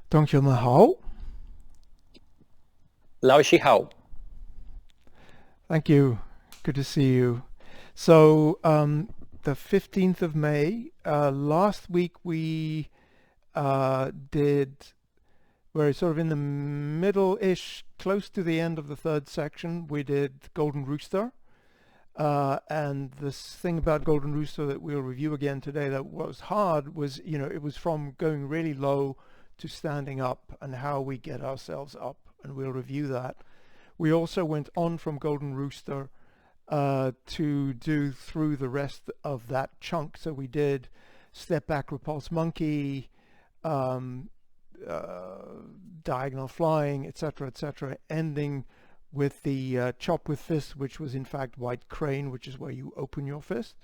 同学们好. 老师好。Thank you. Good to see you. So, the 15th of May, last week we're sort of in the middle-ish, close to the end of the third section, we did Golden Rooster. And this thing about Golden Rooster that we'll review again today that was hard was, it was from going really low to standing up and how we get ourselves up, and we'll review that. We also went on from Golden Rooster to do through the rest of that chunk. So we did Step Back Repulse Monkey, um, Diagonal Flying, etc., ending with the Chop with Fist, which was in fact White Crane, which is where you open your fist,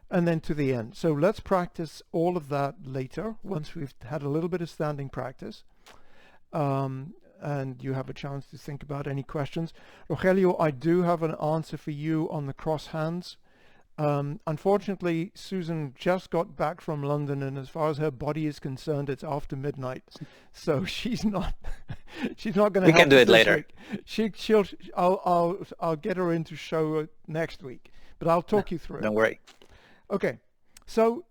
and then to the end. So let's practice all of that later, once we've had a little bit of standing practice. And you have a chance to think about any questions. Rogelio, I do have an answer for you on the cross hands. Unfortunately, Susan just got back from London, and as far as her body is concerned, it's after midnight, so she's not she's not going to We can help do us it this later. week. I'll get her in to show it next week, but I'll No, talk you through it. don't worry. Okay, so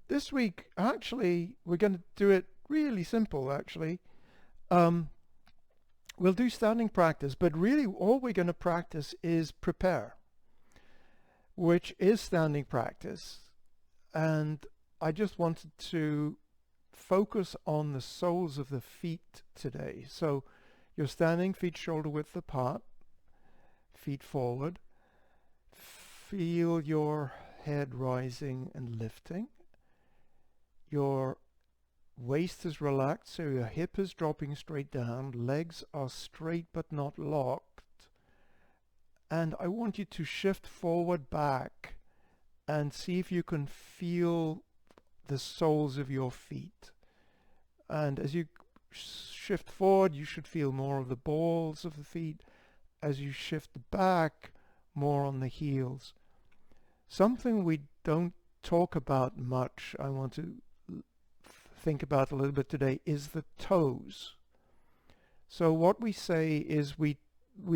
this week actually we're going to do it really simple. Actually, um, we'll do standing practice, but really all we're going to practice is prepare, which is standing practice. And I just wanted to focus on the soles of the feet today. So you're standing, feet shoulder width apart, feet forward. Feel your head rising and lifting. Your waist is relaxed, so your hip is dropping straight down. Legs are straight but not locked. And I want you to shift forward back and see if you can feel the soles of your feet. And as you shift forward, you should feel more of the balls of the feet. As you shift back, more on the heels. Something we don't talk about much, I want to think about a little bit today, is the toes. So what we say is we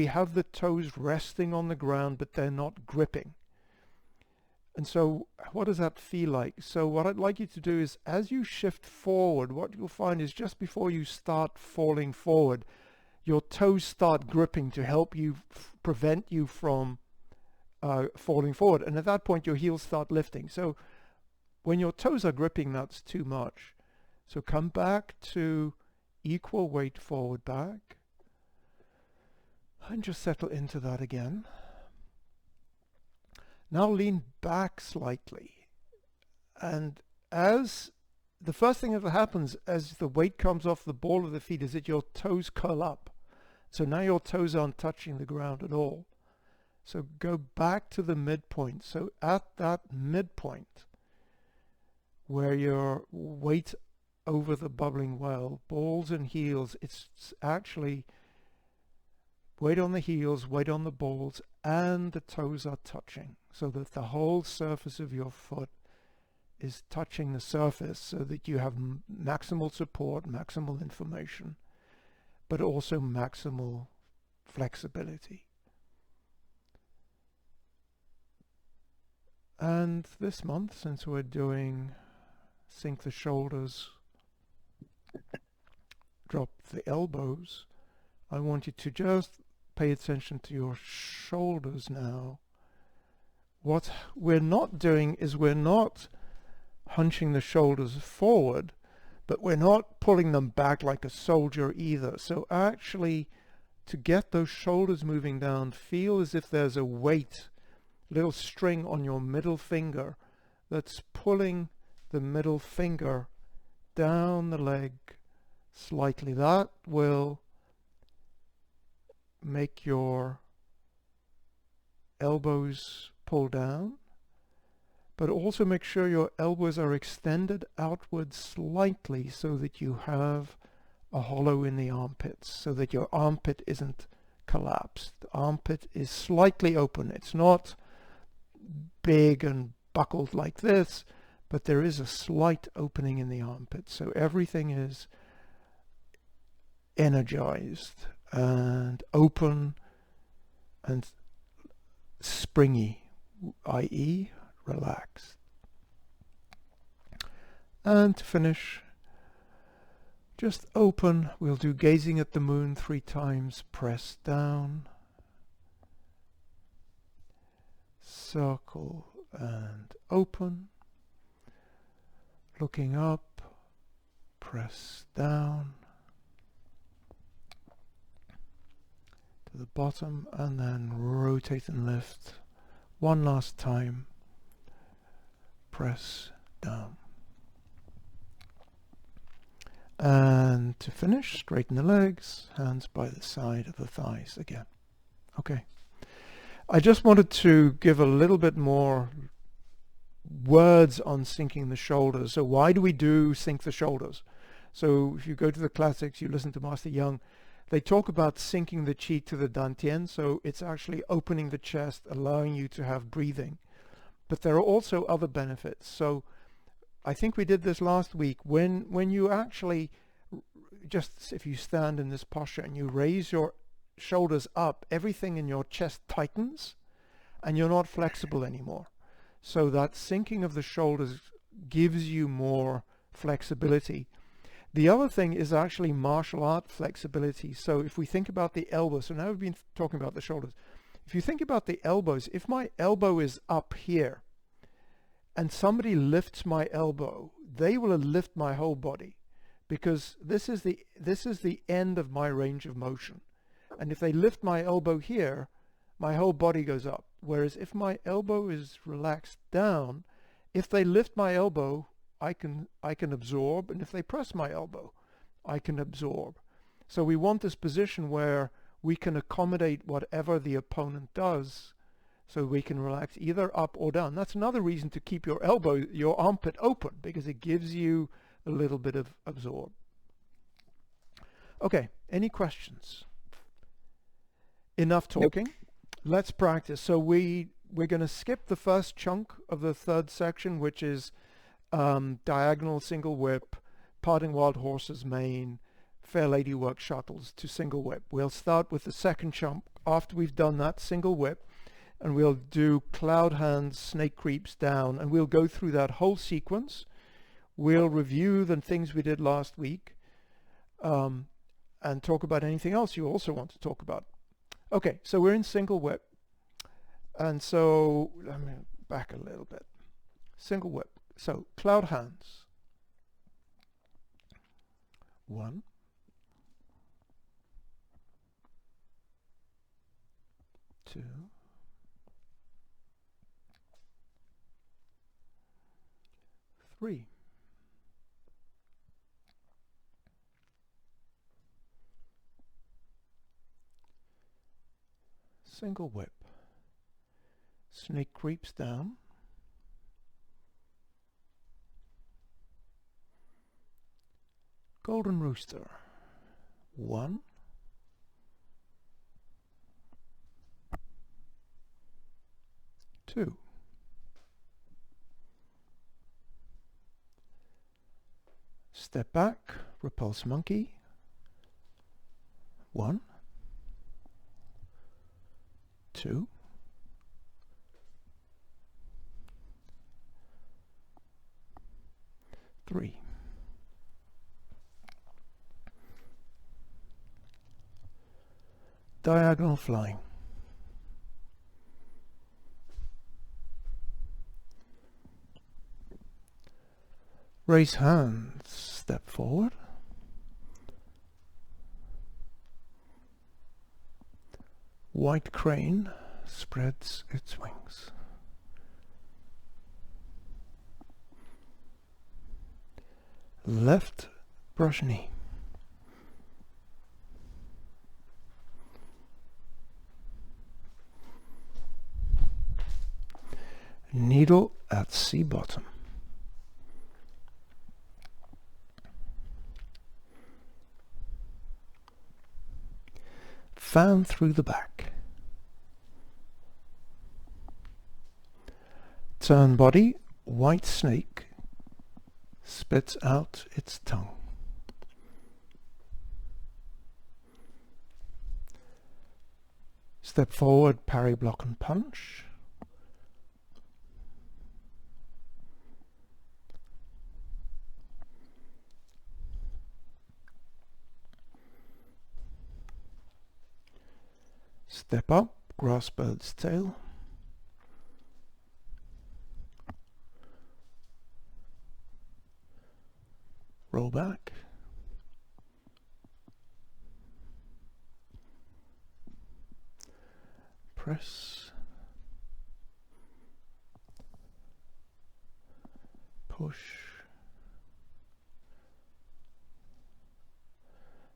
have the toes resting on the ground, but they're not gripping. And so what does that feel like? So what I'd like you to do is, as you shift forward, what you'll find is just before you start falling forward, your toes start gripping to help you prevent you from falling forward. And at that point, your heels start lifting. So when your toes are gripping, that's too much. So come back to equal weight forward back. And just settle into that again. Now lean back slightly. And as the first thing that happens as the weight comes off the ball of the feet is that your toes curl up. So now your toes aren't touching the ground at all. So go back to the midpoint. So at that midpoint where your weight over the bubbling well, balls and heels, it's actually weight on the heels, weight on the balls, and the toes are touching, so that the whole surface of your foot is touching the surface, so that you have maximal support, maximal information, but also maximal flexibility. And this month, since we're doing sink the shoulders, drop the elbows, I want you to just pay attention to your shoulders now. What we're not doing is we're not hunching the shoulders forward, but we're not pulling them back like a soldier either. So actually, to get those shoulders moving down, feel as if there's a weight, little string on your middle finger that's pulling the middle finger down the leg slightly. That will make your elbows pull down, but also make sure your elbows are extended outwards slightly so that you have a hollow in the armpits, so that your armpit isn't collapsed. The armpit is slightly open. It's not big and buckled like this, but there is a slight opening in the armpit. So everything is energized and open and springy, i.e. relaxed. And to finish, just open. We'll do gazing at the moon 3 times. Press down, circle and open. Looking up, press down to the bottom, and then rotate and lift. One last time, press down. And to finish, straighten the legs, hands by the side of the thighs again. Okay. I just wanted to give a little bit more words on sinking the shoulders. So why do we do sink the shoulders? So if you go to the classics, you listen to Master Young, they talk about sinking the chi to the dantian. So it's actually opening the chest, allowing you to have breathing. But there are also other benefits. So I think we did this last week. When you actually, just if you stand in this posture and you raise your shoulders up, everything in your chest tightens and you're not flexible anymore. So that sinking of the shoulders gives you more flexibility. The other thing is actually martial art flexibility. So if we think about the elbows, so now we've been talking about the shoulders. If you think about the elbows, if my elbow is up here and somebody lifts my elbow, they will lift my whole body, because this is the end of my range of motion. And if they lift my elbow here, my whole body goes up. Whereas if my elbow is relaxed down, if they lift my elbow, I can absorb, and if they press my elbow, I can absorb. So we want this position where we can accommodate whatever the opponent does, so we can relax either up or down. That's another reason to keep your elbow, your armpit open, because it gives you a little bit of absorb. Okay, any questions? Enough talking. Nope. Let's practice. So we're going to skip the first chunk of the third section, which is diagonal single whip, parting wild horses mane, fair lady work shuttles to single whip. We'll start with the second chunk after we've done that single whip, and we'll do cloud hands, snake creeps down, and we'll go through that whole sequence. We'll review the things we did last week and talk about anything else you also want to talk about. Okay, so we're in single whip. And so let me back a little bit. Single whip. So cloud hands. 1, 2, 3. Single whip. Snake creeps down. Golden rooster. 1, 2. Step back, repulse monkey. 1, 2, 3. Diagonal flying. Raise hands, step forward. White crane spreads its wings. Left brush knee. Needle at sea bottom. Fan through the back. Turn body, white snake spits out its tongue. Step forward, parry, block, and punch. Step up, grasp bird's tail. Roll back. Press. Push.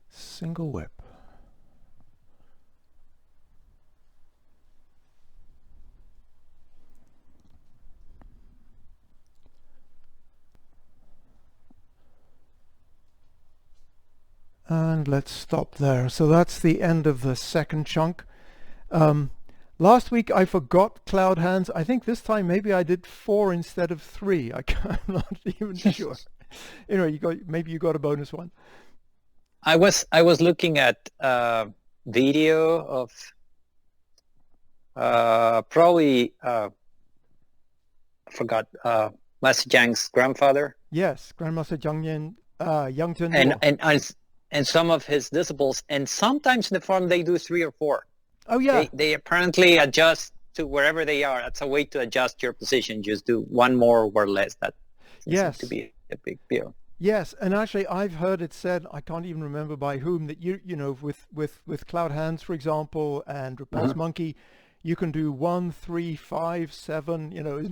Single whip. And let's stop there. So that's the end of the second chunk. Last week I forgot cloud hands. I think this time maybe I did 4 instead of 3. I'm not even sure. Maybe you got a bonus one. I was looking at video of probably I forgot Master Jiang's grandfather. Yes, Grandmaster Yang Zhenduo. And some of his disciples, and sometimes in the form they do 3 or 4. Oh yeah. They apparently adjust to wherever they are. That's a way to adjust your position. Just do 1 more or less. That seems to be a big deal. Yes, and actually I've heard it said, I can't even remember by whom, that you know with cloud hands, for example, and repulse monkey, you can do 1, 3, 5, 7, you know.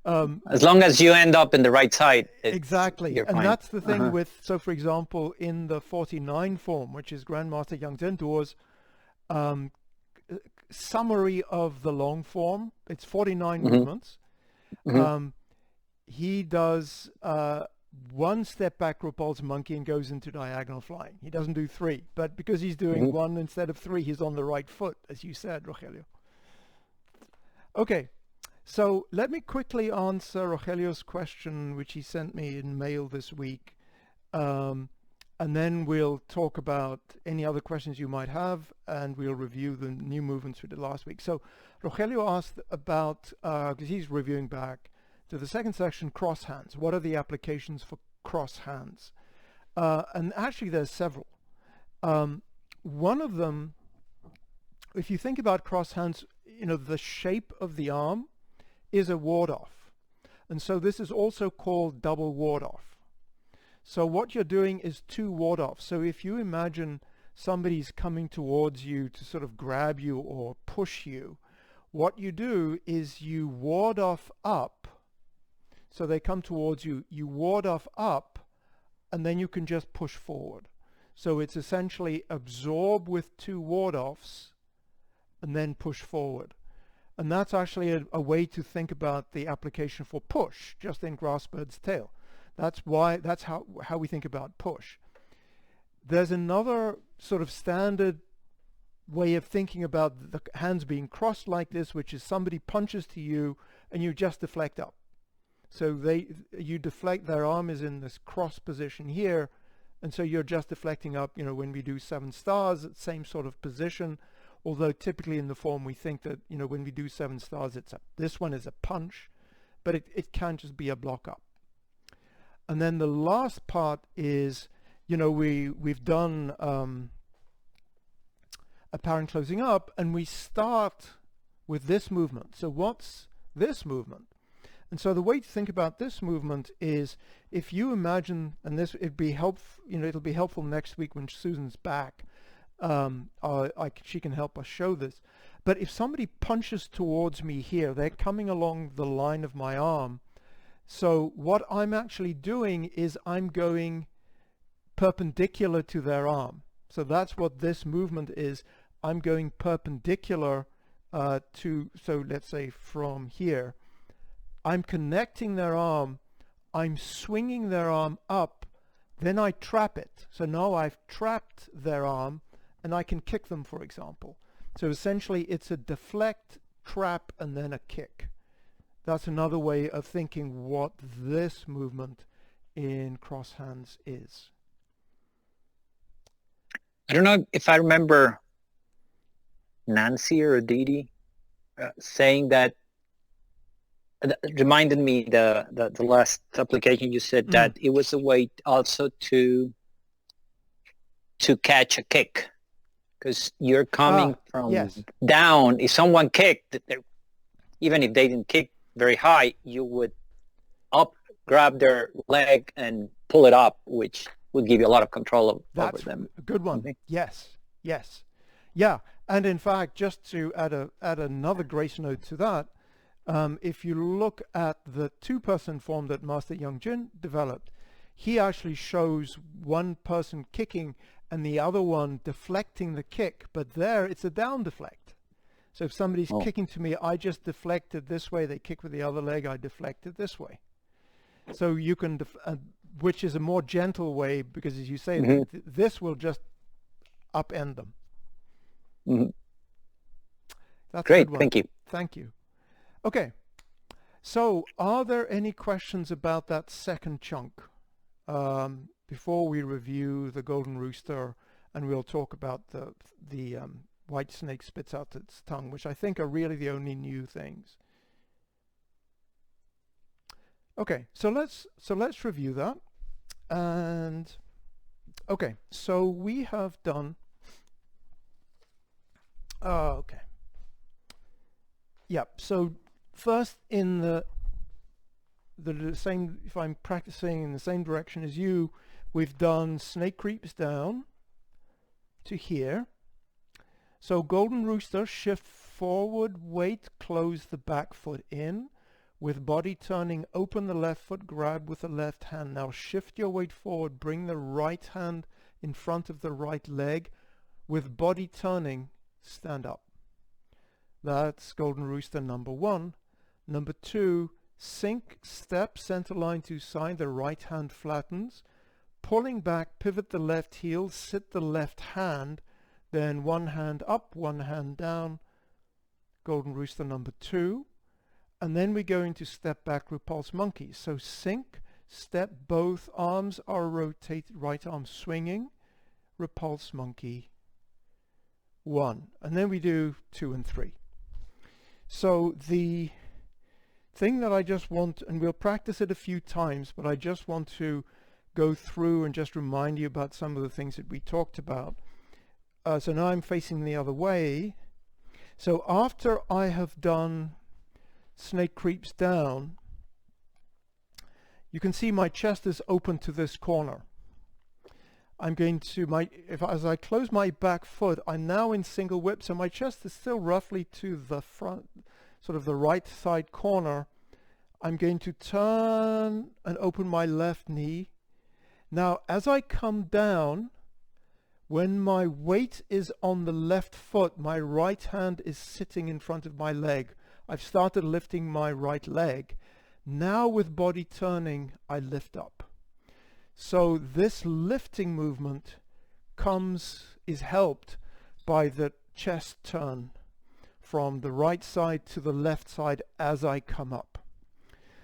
As long as you end up in the right side. Exactly. And fine. that's the thing with, so for example, in the 49 form, which is Grandmaster Yang Zhenduo's summary of the long form, it's 49 movements. He does 1 step back repulse monkey and goes into diagonal flying. He doesn't do 3, but because he's doing 1 instead of 3, he's on the right foot, as you said, Rogelio. Okay. So let me quickly answer Rogelio's question, which he sent me in mail this week. And then we'll talk about any other questions you might have, and we'll review the new movements we did last week. So Rogelio asked about, because he's reviewing back to the second section, cross hands. What are the applications for cross hands? And actually there's several. One of them, if you think about cross hands, you know, the shape of the arm is a ward-off. And so this is also called double ward-off. So what you're doing is 2 ward-offs. So if you imagine somebody's coming towards you to sort of grab you or push you, what you do is you ward off up. So they come towards you, you ward off up, and then you can just push forward. So it's essentially absorb with 2 ward-offs and then push forward. And that's actually a way to think about the application for push, just in grasp bird's tail. That's how we think about push. There's another sort of standard way of thinking about the hands being crossed like this, which is somebody punches to you and you just deflect up. So you deflect, their arm is in this cross position here, and so you're just deflecting up. You know, when we do 7 stars, it's same sort of position. Although typically in the form we think that, you know, when we do 7 stars, this one is a punch, but it can just be a block up. And then the last part is, you know, we've done apparent closing up, and we start with this movement. So what's this movement? And so the way to think about this movement is, if you imagine, and this it'd be helpful, you know, it'll be helpful next week when Susan's back. She can help us show this. But if somebody punches towards me here, they're coming along the line of my arm. So what I'm actually doing is I'm going perpendicular to their arm. So that's what this movement is. I'm going perpendicular so let's say from here. I'm connecting their arm. I'm swinging their arm up. Then I trap it. So now I've trapped their arm, and I can kick them, for example. So essentially it's a deflect, trap, and then a kick. That's another way of thinking what this movement in cross hands is. I don't know if I remember Nancy or Didi saying that reminded me the last application you said that it was a way also to catch a kick, because you're coming from yes. down. If someone kicked, even if they didn't kick very high, you would up grab their leg and pull it up, which would give you a lot of control over them. That's a good one. Yes, yes. Yeah, and in fact, just to add another grace note to that, if you look at the two-person form that Master Young Jin developed, he actually shows one person kicking and the other one deflecting the kick, but there it's a down deflect. So if somebody's kicking to me, I just deflected this way, they kick with the other leg, I deflected this way. So you can, which is a more gentle way, because as you say, this will just upend them. That's great. Thank you. Thank you. Okay. So are there any questions about that second chunk before we review the golden rooster, and we'll talk about the white snake spits out its tongue, which I think are really the only new things. Okay, so let's review that. And okay, so we have done okay. Yep. So first, in the same, if I'm practicing in the same direction as you, we've done snake creeps down to here. So golden rooster, shift forward, wait, close the back foot in. With body turning, open the left foot, grab with the left hand. Now shift your weight forward, bring the right hand in front of the right leg. With body turning, stand up. That's golden rooster number 1. Number 2, sink, step, center line to side, the right hand flattens. Pulling back, pivot the left heel, sit the left hand, then one hand up, one hand down. Golden rooster number 2. And then we go into step back repulse monkey. So sink, step, both arms are rotated, right arm swinging, repulse monkey 1. And then we do 2 and 3. So the thing that I just want, and we'll practice it a few times, but I just want to go through and just remind you about some of the things that we talked about. So now I'm facing the other way. So after I have done snake creeps down, you can see my chest is open to this corner. I'm going to, as I close my back foot, I'm now in single whip, so my chest is still roughly to the front, sort of the right side corner. I'm going to turn and open my left knee. Now, as I come down, when my weight is on the left foot, my right hand is sitting in front of my leg. I've started lifting my right leg. Now with body turning, I lift up. So this lifting movement is helped by the chest turn from the right side to the left side as I come up.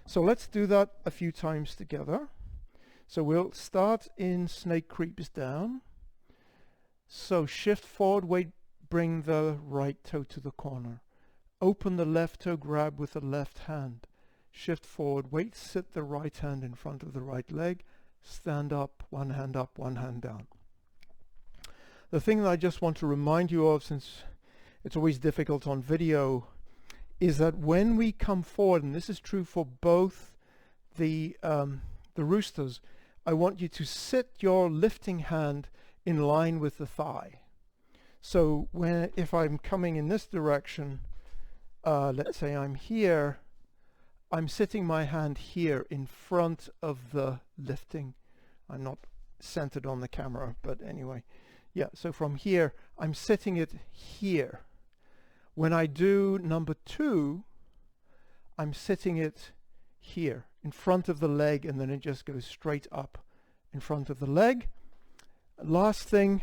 So let's do that a few times together. So we'll start in snake creeps down. So shift forward, weight, bring the right toe to the corner. Open the left toe, grab with the left hand. Shift forward, weight, sit the right hand in front of the right leg. Stand up, one hand down. The thing that I just want to remind you of, since it's always difficult on video, is that when we come forward, and this is true for both the roosters, I want you to sit your lifting hand in line with the thigh. So if I'm coming in this direction, let's say I'm here, I'm sitting my hand here in front of the lifting. I'm not centered on the camera, but anyway. Yeah, so from here, I'm sitting it here. When I do number 2, I'm sitting it here in front of the leg, and then it just goes straight up in front of the leg. Last thing,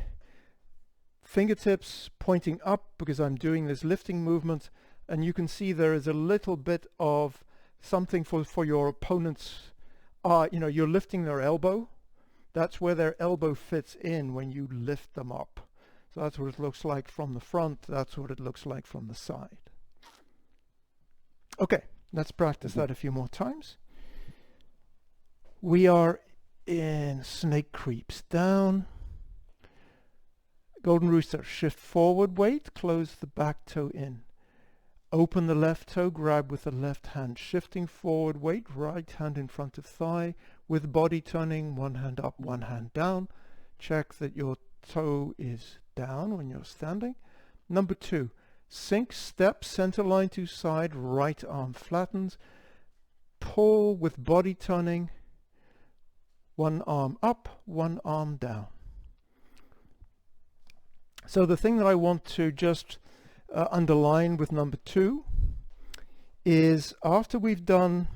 fingertips pointing up because I'm doing this lifting movement, and you can see there is a little bit of something for your opponents. You're lifting their elbow. That's where their elbow fits in when you lift them up. So that's what it looks like from the front. That's what it looks like from the side. Okay, let's practice that a few more times. We are in snake creeps down. Golden rooster, shift forward weight, close the back toe in. Open the left toe, grab with the left hand, shifting forward weight, right hand in front of thigh, with body turning, one hand up, one hand down. Check that your toe is down when you're standing. Number 2, sink, step, center line to side, right arm flattens, pull with body turning, one arm up, one arm down. So the thing that I want to just underline with number 2 is after we've done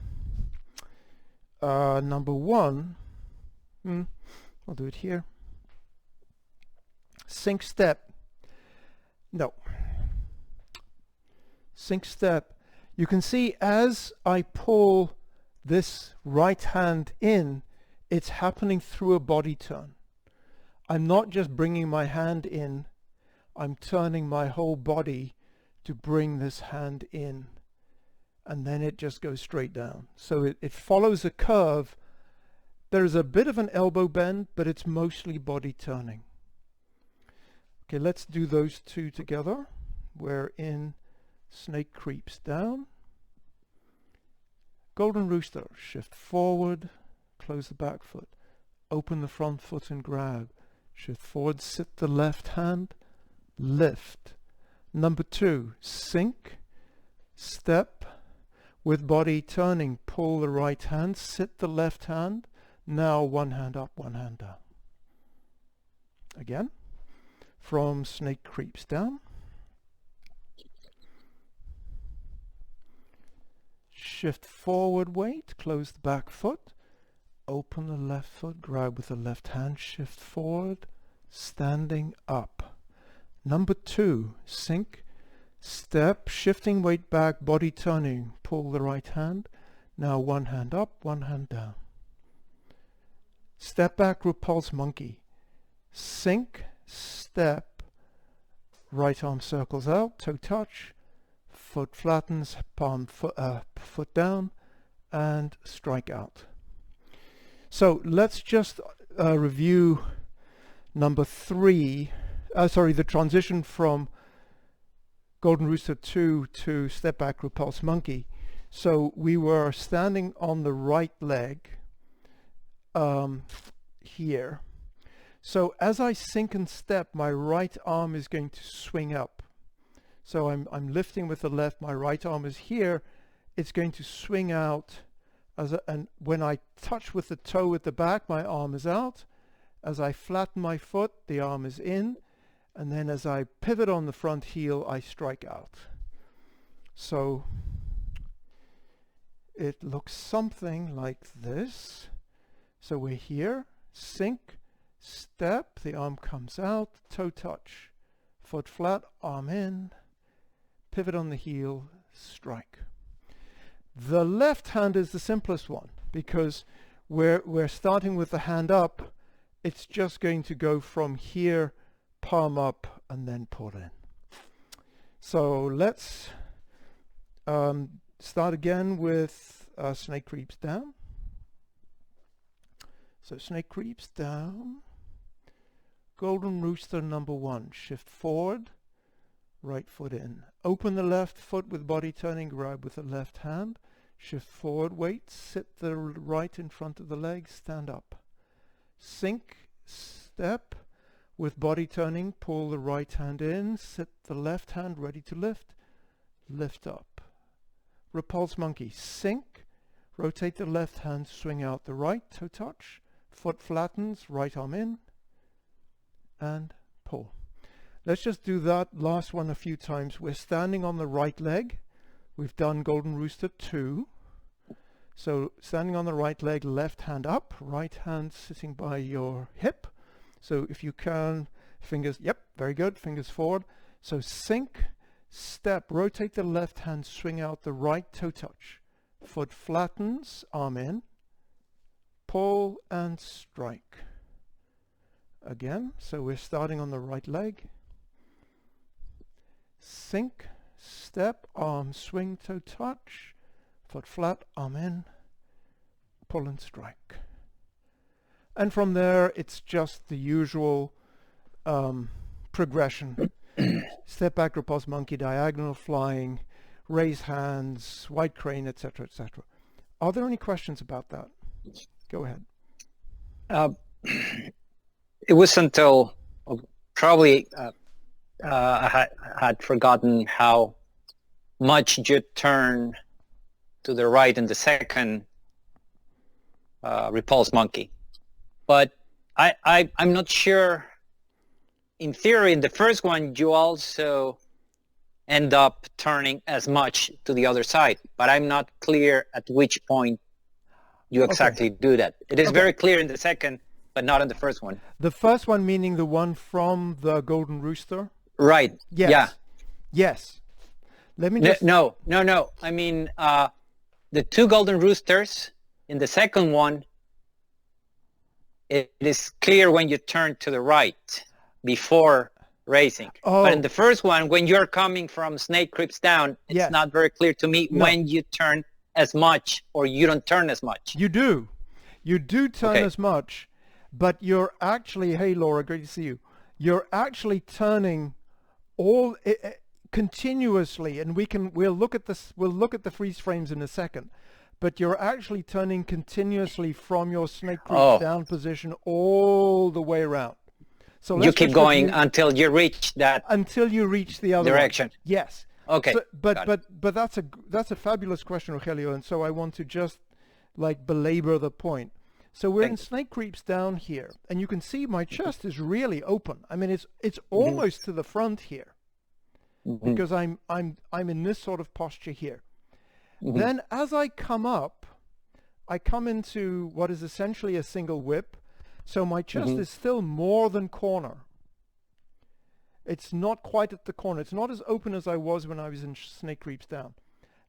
number 1, I'll do it here. Sink step. No. Sink step. You can see as I pull this right hand in, it's happening through a body turn. I'm not just bringing my hand in, I'm turning my whole body to bring this hand in, and then it just goes straight down. So it follows a curve. There's a bit of an elbow bend, but it's mostly body turning. Okay, let's do those two together. We're in snake creeps down. Golden rooster, shift forward, close the back foot, open the front foot and grab. Shift forward, sit the left hand, lift. Number 2, sink, step, with body turning, pull the right hand, sit the left hand. Now one hand up, one hand down. Again, from snake creeps down. Shift forward weight, close the back foot, open the left foot, grab with the left hand, shift forward, standing up. Number 2, sink, step, shifting weight back, body turning, pull the right hand. Now one hand up, one hand down. Step back, repulse monkey. Sink, step, right arm circles out, toe touch, foot flattens, palm foot down, and strike out. So let's just review number 3, the transition from Golden Rooster 2 to Step Back Repulse Monkey. So we were standing on the right leg here. So as I sink and step, my right arm is going to swing up. So I'm lifting with the left, my right arm is here, it's going to swing out, and when I touch with the toe at the back, my arm is out. As I flatten my foot, the arm is in, and then as I pivot on the front heel, I strike out. So it looks something like this. So we're here, sink, step, the arm comes out, toe touch, foot flat, arm in, pivot on the heel, strike. The left hand is the simplest one because we're starting with the hand up. It's just going to go from here, palm up, and then pull in. So let's start again with snake creeps down. So snake creeps down. Golden rooster number 1, shift forward, right foot in. Open the left foot with body turning, grab with the left hand. Shift forward, weight, sit the right in front of the leg, stand up. Sink, step, with body turning, pull the right hand in, sit the left hand ready to lift, lift up. Repulse monkey, sink, rotate the left hand, swing out the right, toe touch, foot flattens, right arm in, and pull. Let's just do that last one a few times. We're standing on the right leg. We've done Golden Rooster 2. So standing on the right leg, left hand up, right hand sitting by your hip. So if you can, fingers, yep, very good, fingers forward. So sink, step, rotate the left hand, swing out the right, toe touch. Foot flattens, arm in, pull and strike. Again, so we're starting on the right leg. sink, step, arm swing, toe touch, foot flat, arm in, pull and strike. And from there, it's just the usual progression. Step back, repulse, monkey, diagonal flying, raise hands, white crane, etc., etc. Are there any questions about that? Go ahead. It was until probably I had forgotten how much you turn to the right in the second repulse monkey. But I'm not sure. In theory, in the first one, you also end up turning as much to the other side, but I'm not clear at which point you exactly do that. It is very clear in the second, but not in the first one. The first one meaning the one from the Golden Rooster? Right. Yes. Yeah. Yes. Let me just... No. I mean, the two Golden Roosters, in the second one, it is clear when you turn to the right before racing. Oh. But in the first one, when you're coming from Snake Creeps Down, it's not very clear to me when you turn as much or you don't turn as much. You do. You do turn as much, but you're actually, hey Laura, great to see you. You're actually turning all continuously, and we'll look at this. We'll look at the freeze frames in a second. But you're actually turning continuously from your Snake Creeps Down position all the way around. So you keep going until you reach that. Until you reach the other direction. One. Yes. Okay. So, but that's a fabulous question, Rogelio, and so I want to just like belabor the point. So we're in Snake Creeps Down here, and you can see my chest is really open. I mean, it's almost to the front here, because I'm in this sort of posture here. Then as I come up, I come into what is essentially a single whip. So my chest is still more than corner. It's not quite at the corner. It's not as open as I was when I was in Snake Creeps Down.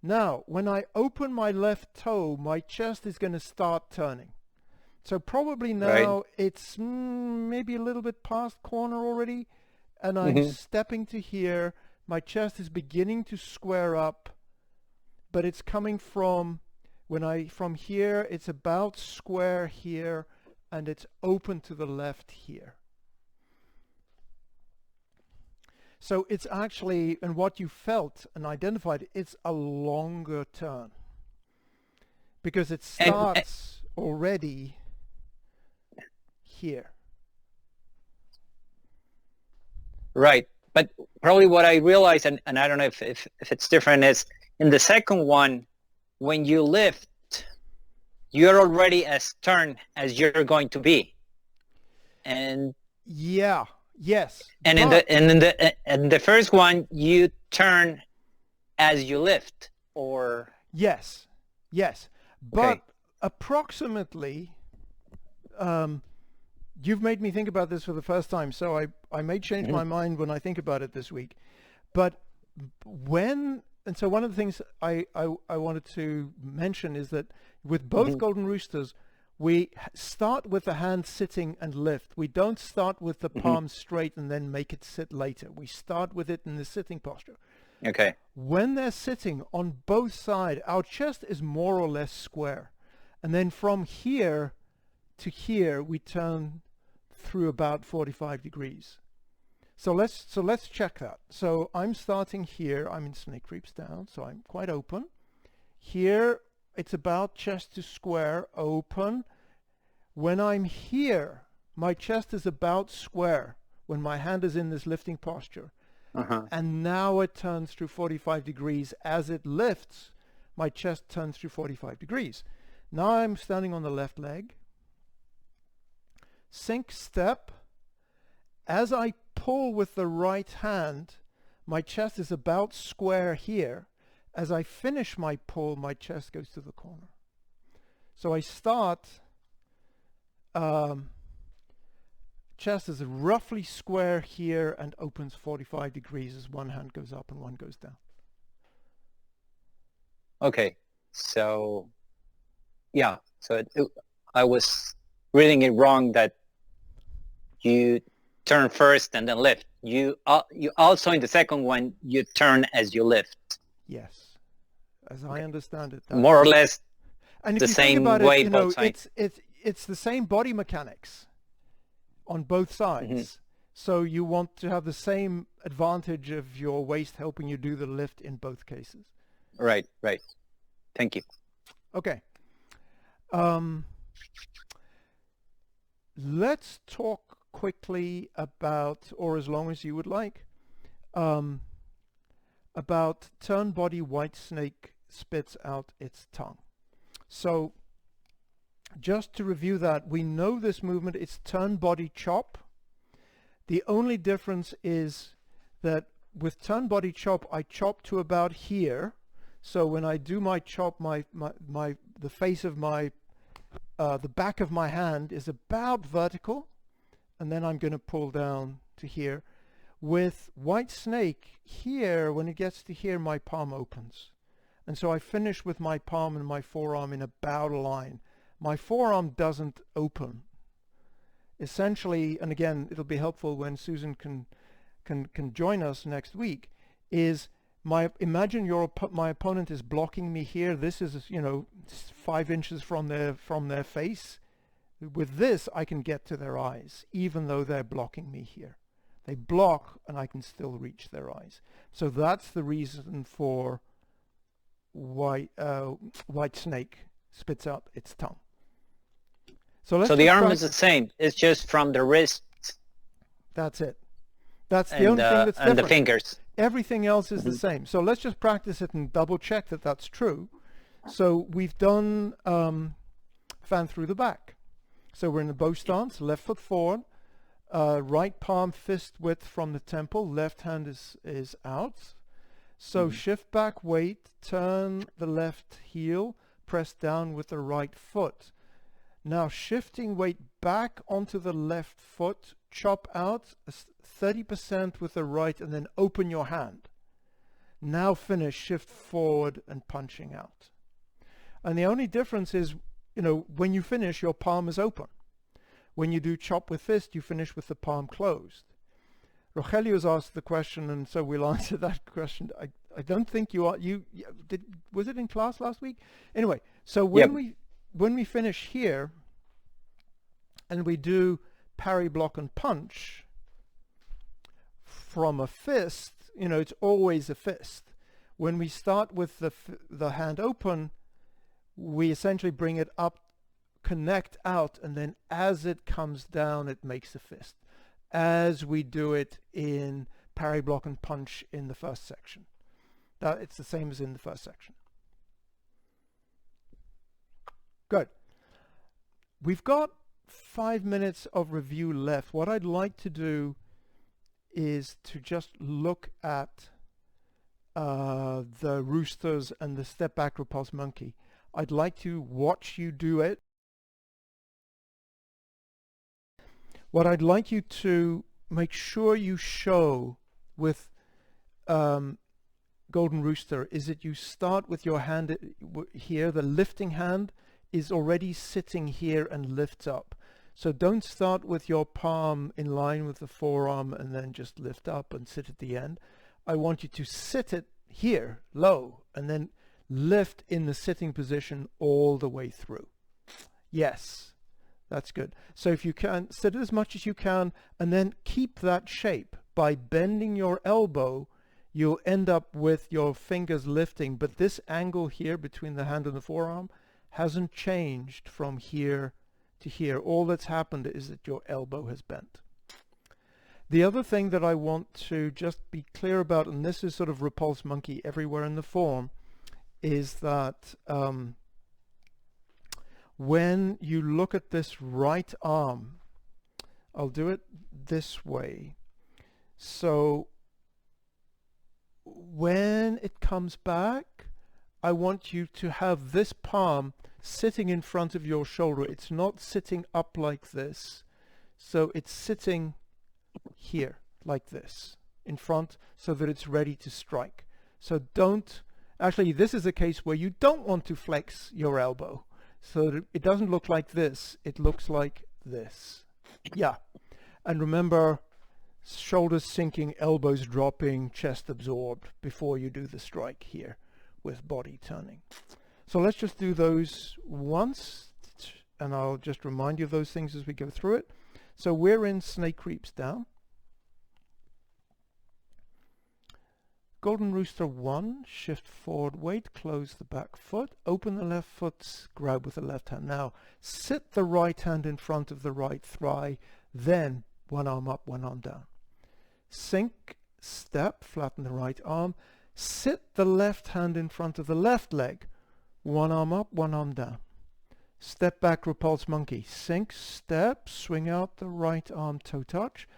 Now, when I open my left toe, my chest is going to start turning. So probably now it's maybe a little bit past corner already, and I'm stepping to here. My chest is beginning to square up, but it's coming from from here. It's about square here, and it's open to the left here. So it's actually, and what you felt and identified, it's a longer turn, because it starts already here. Right. But probably what I realized, and I don't know if it's different, is in the second one, when you lift, you're already as turned as you're going to be. And yes. And in the first one, you turn as you lift, or yes. But approximately, you've made me think about this for the first time, so I may change my mind when I think about it this week. But so one of the things I wanted to mention is that with both Golden Roosters, we start with the hand sitting and lift. We don't start with the palm straight and then make it sit later. We start with it in the sitting posture. Okay. When they're sitting on both sides, our chest is more or less square. And then from here to here, we turn through about 45 degrees. So let's check that. So I'm starting here. I'm in Snake Creeps Down, so I'm quite open. Here, it's about chest to square, open. When I'm here, my chest is about square when my hand is in this lifting posture. And now it turns through 45 degrees. As it lifts, my chest turns through 45 degrees. Now I'm standing on the left leg. Sink step. As I pull with the right hand, my chest is about square here. As I finish my pull, my chest goes to the corner. So I start, chest is roughly square here and opens 45 degrees as one hand goes up and one goes down. Okay, so yeah, so I was reading it wrong, that you turn first and then lift. You also in the second one, you turn as you lift. Yes, as I understand it. More or less and if the you think same about way it, you know, both sides. it's the same body mechanics on both sides. Mm-hmm. So you want to have the same advantage of your waist helping you do the lift in both cases. Right, right. Thank you. Okay. Let's talk quickly about, or as long as you would like, about turn body white snake spits out its tongue. So just to review that, we know this movement, it's turn body chop. The only difference is that with turn body chop, I chop to about here. So when I do my chop, the face of my, the back of my hand is about vertical, and then I'm going to pull down to here. With white snake, here, when it gets to here, my palm opens. And so I finish with my palm and my forearm in about a line. My forearm doesn't open. Essentially, and again, it'll be helpful when Susan can join us next week, is imagine my opponent is blocking me here. This is, you know, 5 inches from their face. With this, I can get to their eyes, even though they're blocking me here. They block, and I can still reach their eyes. So that's the reason for why white snake spits out its tongue. So the arm is the same. It's just from the wrist. That's it. That's the only thing that's different. And the fingers. Everything else is the same. So let's just practice it and double check that that's true. So we've done fan through the back. So we're in the bow stance, left foot forward, right palm fist width from the temple, left hand is out. So shift back weight, turn the left heel, press down with the right foot. Now shifting weight back onto the left foot, chop out 30% with the right, and then open your hand. Now finish, shift forward and punching out. And the only difference is, you know, when you finish, your palm is open. When you do chop with fist, you finish with the palm closed. Rogelio's asked the question, and so we'll answer that question. I don't think you are. Was it in class last week? Anyway, so when we finish here and we do parry, block, and punch from a fist, you know, it's always a fist. When we start with the hand open, we essentially bring it up, connect out, and then as it comes down, it makes a fist, as we do it in parry, block, and punch in the first section. It's the same as in the first section. Good. We've got 5 minutes of review left. What I'd like to do is to just look at the roosters and the step back repulse monkey. I'd like to watch you do it. What I'd like you to make sure you show with Golden Rooster is that you start with your hand here. The lifting hand is already sitting here and lifts up. So don't start with your palm in line with the forearm and then just lift up and sit at the end. I want you to sit it here, low, and then lift in the sitting position all the way through. Yes, that's good. So if you can, sit it as much as you can, and then keep that shape. By bending your elbow, you'll end up with your fingers lifting, but this angle here between the hand and the forearm hasn't changed from here to here. All that's happened is that your elbow has bent. The other thing that I want to just be clear about, and this is sort of repulse monkey everywhere in the form, is that when you look at this right arm, I'll do it this way. So when it comes back, I want you to have this palm sitting in front of your shoulder. It's not sitting up like this. So it's sitting here like this in front so that it's ready to strike. So don't, actually this is a case where you don't want to flex your elbow. So that it doesn't look like this, it looks like this. Yeah. And remember, shoulders sinking, elbows dropping, chest absorbed before you do the strike here with body turning. So let's just do those once, and I'll just remind you of those things as we go through it. So we're in snake creeps down. Golden Rooster 1, shift forward weight, close the back foot, open the left foot, grab with the left hand. Now sit the right hand in front of the right thigh, then one arm up, one arm down. Sink, step, flatten the right arm, sit the left hand in front of the left leg, one arm up, one arm down. Step back, repulse monkey, sink, step, swing out the right arm, toe touch.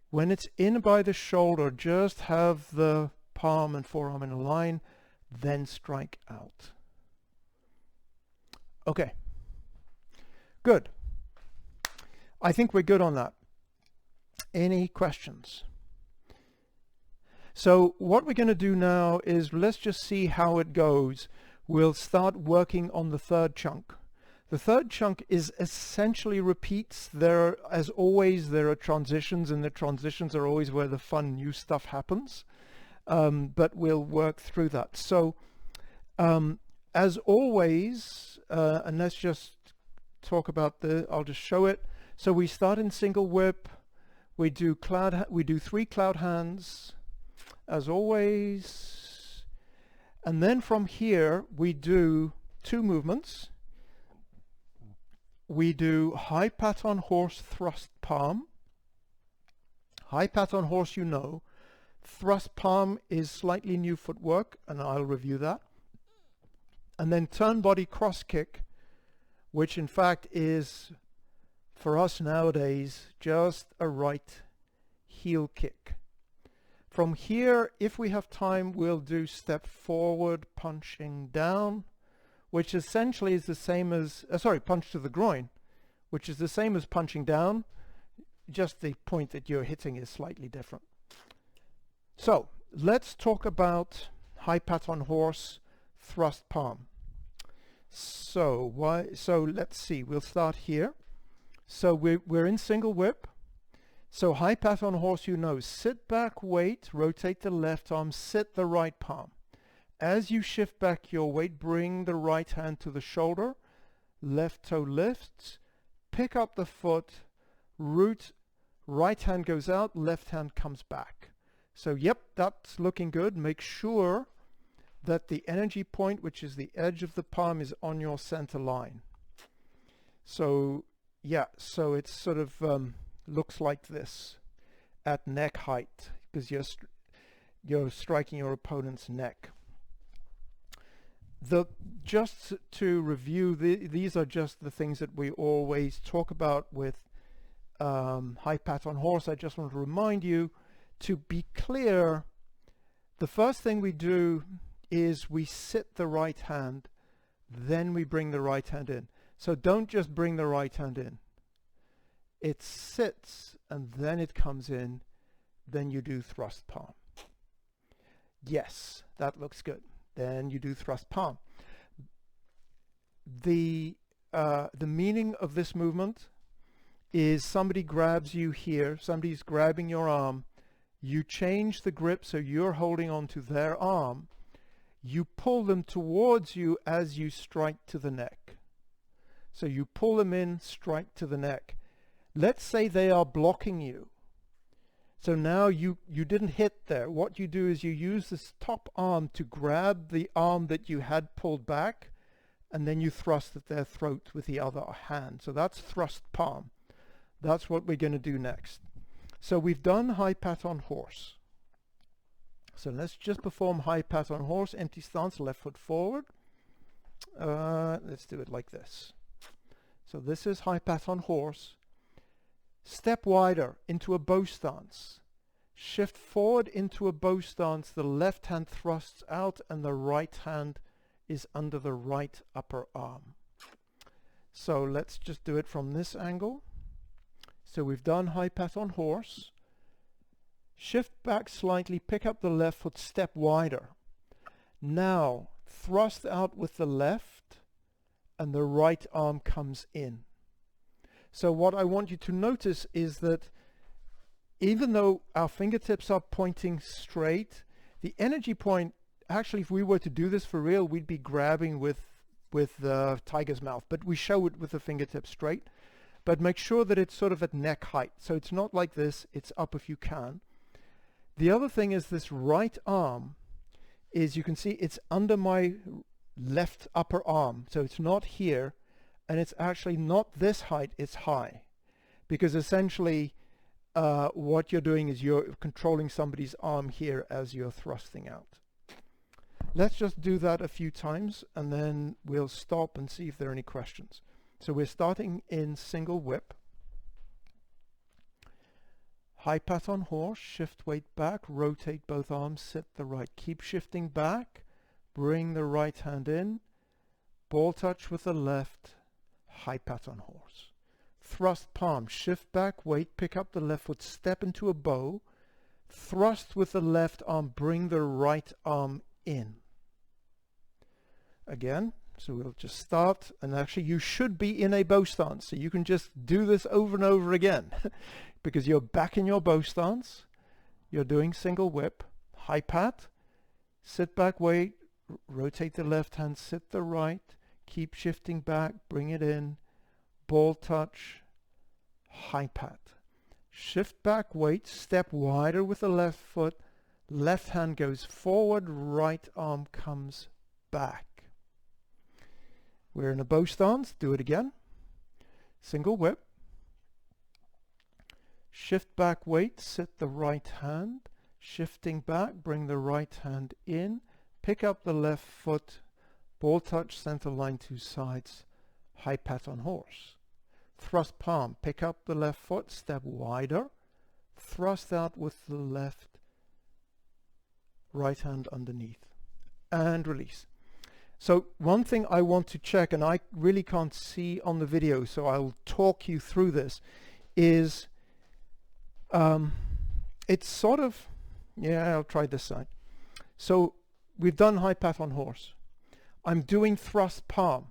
When it's in by the shoulder, just have the palm and forearm in a line, then strike out. Okay, good. I think we're good on that. Any questions? So what we're going to do now is let's just see how it goes. We'll start working on the third chunk. The third chunk is essentially repeats. As always, there are transitions, and the transitions are always where the fun new stuff happens. But we'll work through that. So as always, and let's just talk about I'll just show it. So we start in single whip. We do 3 cloud hands, as always. And then from here, we do 2 movements. We do high pat on horse, thrust palm. High pat on horse, you know. Thrust palm is slightly new footwork, and I'll review that. And then turn body cross kick, which in fact is, for us nowadays, just a right heel kick. From here, if we have time, we'll do step forward, punching down, which essentially is the same as, punch to the groin, which is the same as punching down, just the point that you're hitting is slightly different. So let's talk about high pat on horse, thrust palm. So let's see, we'll start here. So we're in single whip. So high pat on horse, you know, sit back, wait, rotate the left arm, sit the right palm. As you shift back your weight, bring the right hand to the shoulder, left toe lifts, pick up the foot, root, right hand goes out, left hand comes back. So yep, that's looking good. Make sure that the energy point, which is the edge of the palm, is on your center line. So yeah, so it's sort of looks like this at neck height, because you're striking your opponent's neck. Just to review, these are just the things that we always talk about with high pat on horse. I just want to remind you, to be clear, the first thing we do is we sit the right hand, then we bring the right hand in. So don't just bring the right hand in. It sits and then it comes in, then you do thrust palm. Yes, that looks good. Then you do thrust palm. The meaning of this movement is somebody grabs you here, somebody's grabbing your arm, you change the grip so you're holding on to their arm, you pull them towards you as you strike to the neck. So you pull them in, strike to the neck. Let's say they are blocking you. So now you didn't hit there. What you do is you use this top arm to grab the arm that you had pulled back, and then you thrust at their throat with the other hand. So that's thrust palm. That's what we're going to do next. So we've done high pat on horse. So let's just perform high pat on horse, empty stance, left foot forward. Let's do it like this. So this is high pat on horse. Step wider into a bow stance. Shift forward into a bow stance. The left hand thrusts out and the right hand is under the right upper arm. So let's just do it from this angle. So we've done high pat on horse. Shift back slightly, pick up the left foot, step wider. Now thrust out with the left and the right arm comes in. So what I want you to notice is that even though our fingertips are pointing straight, the energy point, actually, if we were to do this for real, we'd be grabbing with the tiger's mouth, but we show it with the fingertips straight. But make sure that it's sort of at neck height. So it's not like this, it's up if you can. The other thing is this right arm is, you can see it's under my left upper arm. So it's not here, and it's actually not this height, it's high. Because essentially what you're doing is you're controlling somebody's arm here as you're thrusting out. Let's just do that a few times, and then we'll stop and see if there are any questions. So we're starting in single whip. High pat on horse, shift weight back, rotate both arms, sit the right. Keep shifting back, bring the right hand in, ball touch with the left, high pat on horse. Thrust palm, shift back, weight, pick up the left foot, step into a bow, thrust with the left arm, bring the right arm in. Again, so we'll just start, and actually you should be in a bow stance, so you can just do this over and over again because you're back in your bow stance, you're doing single whip, high pat, sit back, weight, rotate the left hand, sit the right, keep shifting back, bring it in, ball touch, high pat. Shift back, weight, step wider with the left foot, left hand goes forward, right arm comes back. We're in a bow stance, do it again. Single whip. Shift back, weight, sit the right hand, shifting back, bring the right hand in, pick up the left foot, ball touch, center line, two sides, high pat on horse. Thrust palm, pick up the left foot, step wider, thrust out with the left, right hand underneath, and release. So one thing I want to check, and I really can't see on the video, so I'll talk you through this, is it's sort of, yeah, I'll try this side. So we've done high pat on horse. I'm doing thrust palm.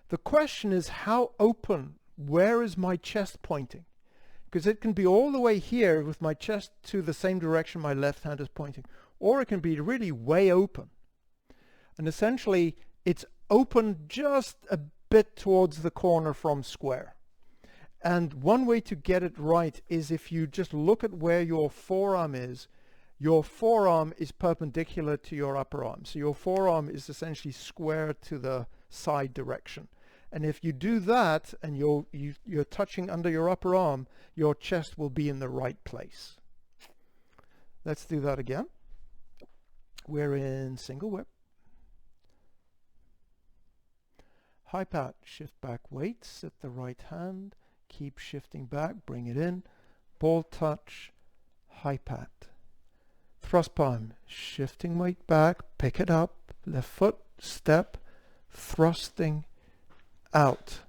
The question is, how open, where is my chest pointing? Because it can be all the way here with my chest to the same direction my left hand is pointing, or it can be really way open. And essentially, it's open just a bit towards the corner from square. And one way to get it right is if you just look at where your forearm is perpendicular to your upper arm. So your forearm is essentially square to the side direction. And if you do that and you're touching under your upper arm, your chest will be in the right place. Let's do that again. We're in single whip. High pat, shift back, weight, sit the right hand, keep shifting back, bring it in, ball touch, high pat. Thrust palm, shifting weight back, pick it up, left foot, step, thrusting out.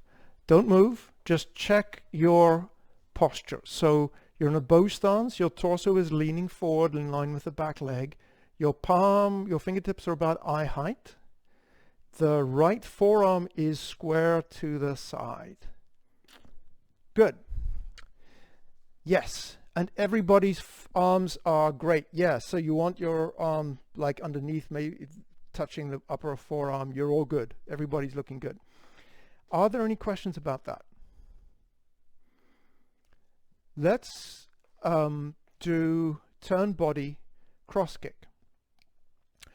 Don't move, just check your posture. So you're in a bow stance, your torso is leaning forward in line with the back leg, your palm, your fingertips are about eye height. The right forearm is square to the side. Good. Yes. And everybody's arms are great. Yeah. So you want your arm like underneath, maybe touching the upper forearm. You're all good. Everybody's looking good. Are there any questions about that? Let's do turn body cross kick.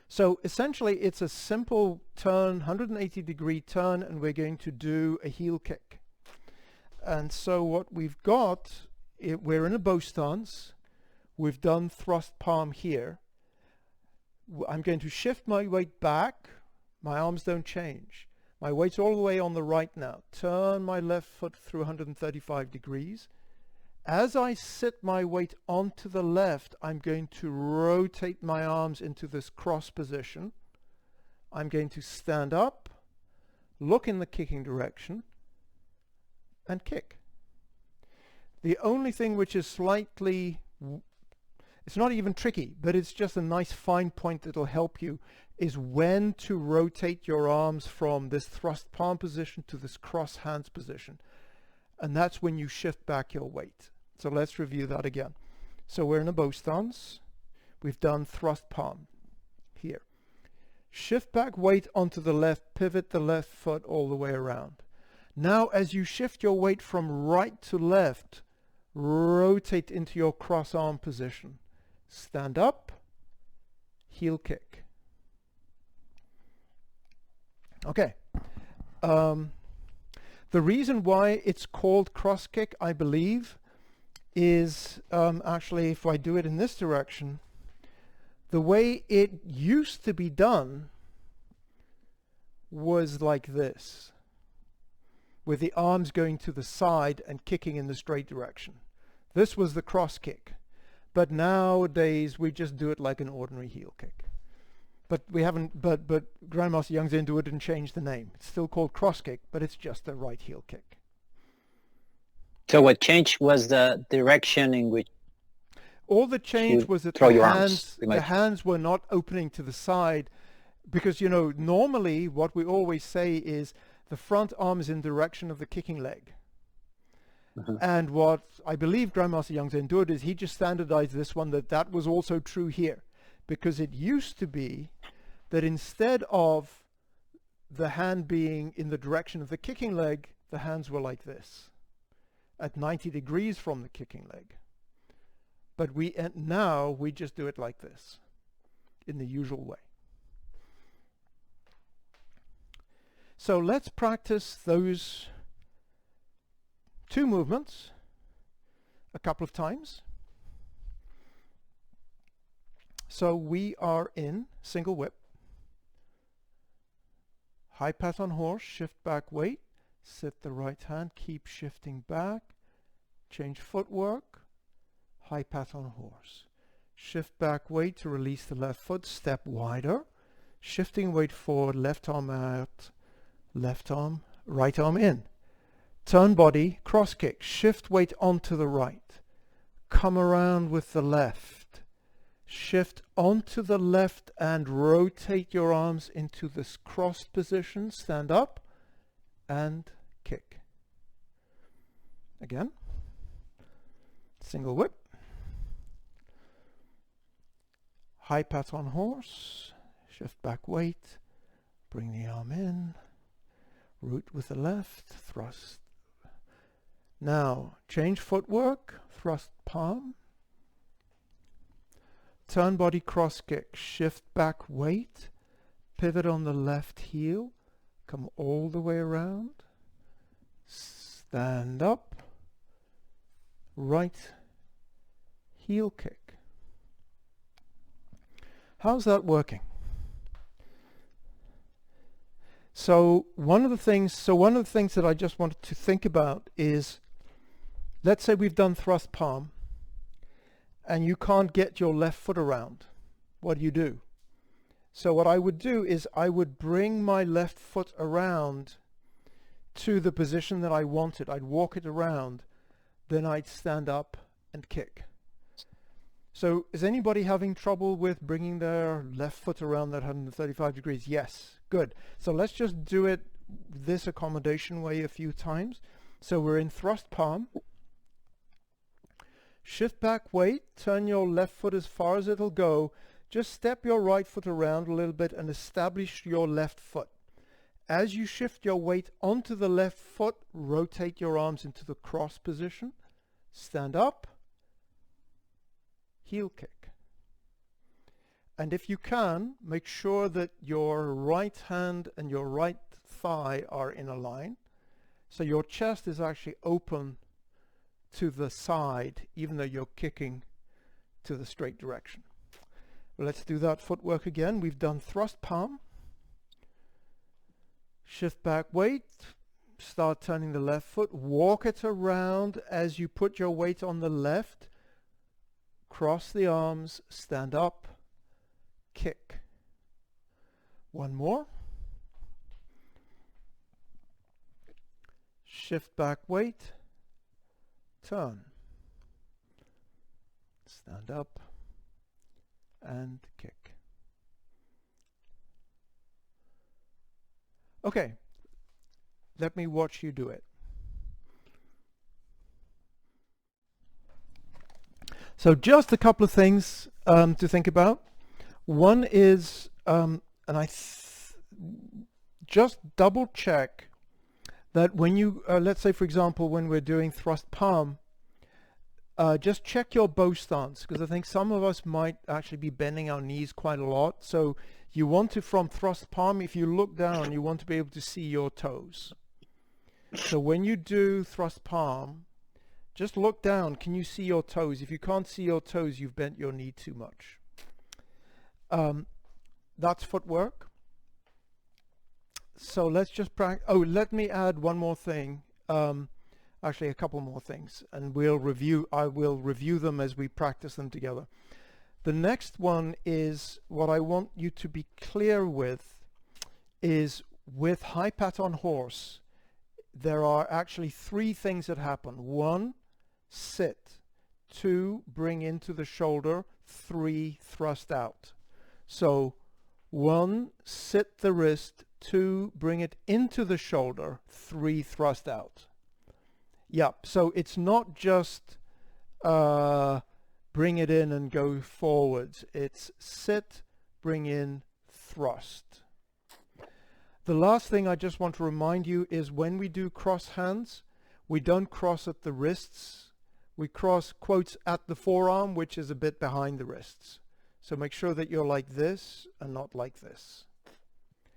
So essentially it's a simple turn, 180-degree turn, and we're going to do a heel kick. And so what we've got, we're in a bow stance. We've done thrust palm here. I'm going to shift my weight back. My arms don't change. My weight's all the way on the right now. Turn my left foot through 135 degrees. As I sit my weight onto the left, I'm going to rotate my arms into this cross position. I'm going to stand up, look in the kicking direction, and kick. The only thing which is slightly, it's not even tricky, but it's just a nice fine point that'll help you, is when to rotate your arms from this thrust palm position to this cross hands position. And that's when you shift back your weight. So let's review that again. So we're in a bow stance. We've done thrust palm here. Shift back weight onto the left, pivot the left foot all the way around. Now as you shift your weight from right to left, rotate into your cross arm position. Stand up, heel kick. Okay. The reason why it's called cross kick, I believe, is actually, if I do it in this direction, the way it used to be done was like this, with the arms going to the side and kicking in the straight direction. This was the cross kick. But nowadays we just do it like an ordinary heel kick. But we haven't, but Grandmaster Yang Zhenduo didn't change the name. It's still called cross kick, but it's just a right heel kick. So what changed was the direction in which all the change was that the hands were not opening to the side, because, you know, normally what we always say is the front arm is in direction of the kicking leg. And what I believe Grandmaster Yang Zhenduo did is he just standardized this one, that was also true here. Because it used to be that instead of the hand being in the direction of the kicking leg, the hands were like this, at 90 degrees from the kicking leg. But now we just do it like this, in the usual way. So let's practice those two movements a couple of times. So we are in single whip, high pass on horse, shift back weight, sit the right hand, keep shifting back, change footwork, high pass on horse. Shift back weight to release the left foot, step wider, shifting weight forward, left arm out, left arm, right arm in. Turn body, cross kick, shift weight onto the right, come around with the left. Shift onto the left and rotate your arms into this crossed position. Stand up and kick. Again. Single whip. High pat on horse. Shift back weight. Bring the arm in. Root with the left. Thrust. Now change footwork. Thrust palm. Turn body cross kick, shift back weight, pivot on the left heel, come all the way around, stand up, right heel kick. How's that working? So one of the things that I just wanted to think about is, let's say we've done thrust palm, and you can't get your left foot around. What do? So what I would do is I would bring my left foot around to the position that I wanted. I'd walk it around, then I'd stand up and kick. So is anybody having trouble with bringing their left foot around that 135 degrees? Yes, good. So let's just do it this accommodation way a few times. So we're in thrust palm. Shift back weight, turn your left foot as far as it'll go. Just step your right foot around a little bit and establish your left foot. As you shift your weight onto the left foot, rotate your arms into the cross position. Stand up, heel kick. And if you can, make sure that your right hand and your right thigh are in a line. So your chest is actually open to the side, even though you're kicking to the straight direction. Well, let's do that footwork again. We've done thrust palm. Shift back weight. Start turning the left foot. Walk it around as you put your weight on the left. Cross the arms. Stand up. Kick. One more. Shift back weight. Turn, stand up, and kick. Okay, let me watch you do it. So just a couple of things to think about. One is, just double check that when you, let's say for example, when we're doing thrust palm, just check your bow stance, because I think some of us might actually be bending our knees quite a lot. So you want to, from thrust palm, if you look down, you want to be able to see your toes. So when you do thrust palm, just look down. Can you see your toes? If you can't see your toes, you've bent your knee too much. That's footwork. So let's just practice. Oh, let me add one more thing. Actually, a couple more things, and I will review them as we practice them together. The next one is what I want you to be clear with is with high pat on horse, there are actually 3 things that happen. 1, sit. 2, bring into the shoulder. 3, thrust out. So 1, sit the wrist. 2, bring it into the shoulder. 3, thrust out. Yep, so it's not just bring it in and go forwards. It's sit, bring in, thrust. The last thing I just want to remind you is when we do cross hands, we don't cross at the wrists. We cross, quotes, at the forearm, which is a bit behind the wrists. So make sure that you're like this and not like this.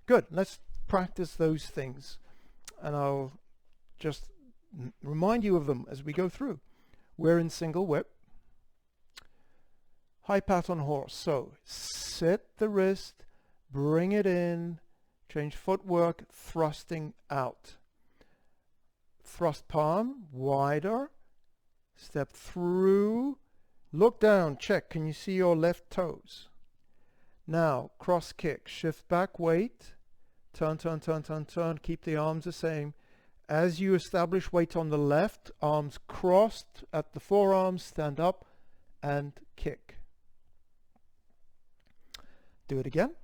Good, let's practice those things. And I'll just remind you of them as we go through. We're in single whip. High pat on horse. So sit the wrist, bring it in, change footwork, thrusting out. Thrust palm, wider, step through, look down, check, can you see your left toes? Now, cross kick, shift back weight, turn, turn, turn, turn, turn, keep the arms the same. As you establish weight on the left, arms crossed at the forearms, stand up and kick. Do it again.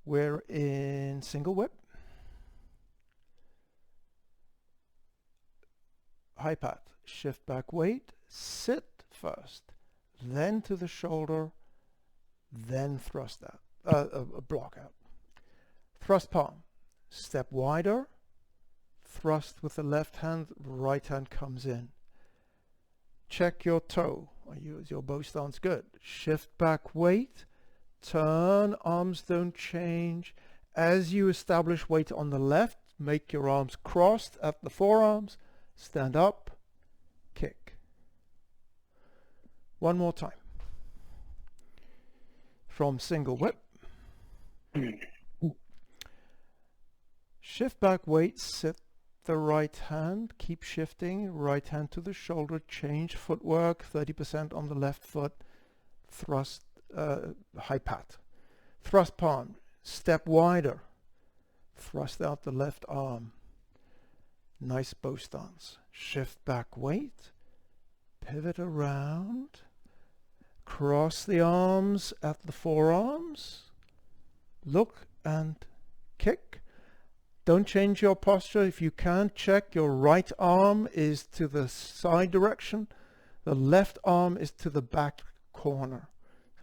We're in single whip. High pat, shift back weight, sit first, then to the shoulder, then thrust out, block out. Thrust palm, step wider, thrust with the left hand, right hand comes in. Check your toe, is your bow stance good? Shift back weight, turn, arms don't change. As you establish weight on the left, make your arms crossed at the forearms, stand up, kick. One more time. From single whip. Shift back weight, sit the right hand, keep shifting, right hand to the shoulder, change footwork, 30% on the left foot, thrust, high pat. Thrust palm, step wider, thrust out the left arm. Nice bow stance. Shift back weight, pivot around, cross the arms at the forearms, look and kick. Don't change your posture. If you can, check your right arm is to the side direction, the left arm is to the back corner.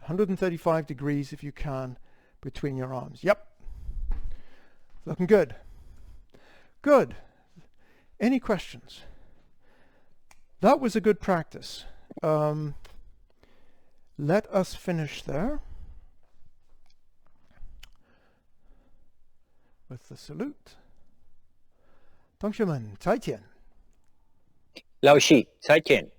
135 degrees if you can between your arms. Yep. Looking good. Good. Any questions? That was a good practice. Let us finish there with the salute. 同学们，再见。老师，再见。